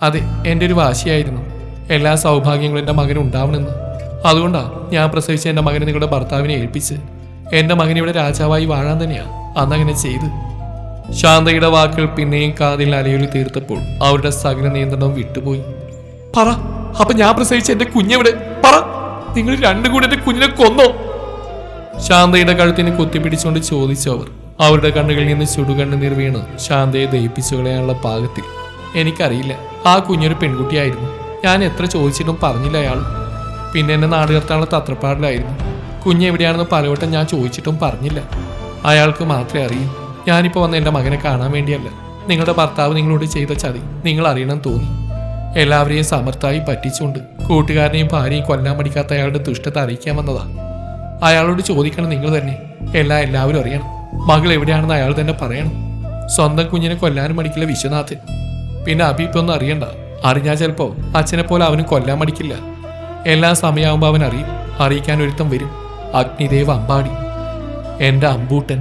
അതെ, എൻ്റെ ഒരു വാശിയായിരുന്നു. എല്ലാ സൗഭാഗ്യങ്ങളും എൻ്റെ മകന് ഉണ്ടാവണമെന്ന്. അതുകൊണ്ടാണ് ഞാൻ പ്രസവിച്ച എൻ്റെ മകനെ നിങ്ങളുടെ ഭർത്താവിനെ ഏൽപ്പിച്ച് എൻ്റെ മകൻ ഇവിടെ രാജാവായി വാഴാൻ തന്നെയാണ് അന്നങ്ങനെ ചെയ്ത്. ശാന്തയുടെ വാക്കുകൾ പിന്നെയും കാതിൽ അലയൊലി തീർത്തപ്പോൾ അവരുടെ സകല നിയന്ത്രണവും വിട്ടുപോയി. പറ, അപ്പൊ ഞാൻ പ്രസവിച്ച എൻ്റെ കുഞ്ഞെവിടെ? പറ, നിങ്ങൾ രണ്ടും കൂടെ എൻ്റെ കുഞ്ഞിനെ കൊന്നോ? ശാന്തയുടെ കഴുത്തിന് കുത്തിപ്പിടിച്ചുകൊണ്ട് ചോദിച്ചു അവർ. അവരുടെ കണ്ണുകളിൽ നിന്ന് ചുടുകണ്ണുനീർ വീണ് ശാന്തയെ ദഹിപ്പിച്ചു കളയാനുള്ള പാകത്തിൽ. എനിക്കറിയില്ല, ആ കുഞ്ഞൊരു പെൺകുട്ടിയായിരുന്നു. ഞാൻ എത്ര ചോദിച്ചിട്ടും പറഞ്ഞില്ല അയാൾ. പിന്നെ എന്നെ നാടുകടത്താനുള്ള തത്രപ്പാടിലായിരുന്നു. കുഞ്ഞെവിടെയാണെന്ന് പലവട്ടം ഞാൻ ചോദിച്ചിട്ടും പറഞ്ഞില്ല. അയാൾക്ക് മാത്രമേ അറിയൂ. ഞാനിപ്പോൾ വന്ന് എൻ്റെ മകനെ കാണാൻ വേണ്ടിയല്ല. നിങ്ങളുടെ ഭർത്താവ് നിങ്ങളോട് ചെയ്ത ചതി നിങ്ങൾ അറിയണം തോന്നി. എല്ലാവരെയും സമർത്ഥമായി പറ്റിച്ചുകൊണ്ട് കൂട്ടുകാരനെയും ഭാര്യയും കൊല്ലാൻ മടിക്കാത്ത അയാളുടെ ദുഷ്ടത അറിയിക്കാൻ വന്നതാ. അയാളോട് ചോദിക്കണം നിങ്ങൾ തന്നെ. എല്ലാവരും അറിയണം. മകൾ എവിടെയാണെന്ന് അയാൾ തന്നെ പറയണം. സ്വന്തം കുഞ്ഞിനെ കൊല്ലാനും മടിക്കില്ല വിശ്വനാഥൻ. പിന്നെ അഭിപ്പൊന്നും അറിയണ്ട. അറിഞ്ഞാൽ ചിലപ്പോൾ അച്ഛനെ പോലെ അവനും കൊല്ലാൻ മടിക്കില്ല. എല്ലാ സമയമാകുമ്പോൾ അവൻ അറിയും. അറിയിക്കാൻ ഒരുത്തം വരും. അഗ്നിദേവ് അമ്പാടി, എൻ്റെ അമ്പൂട്ടൻ.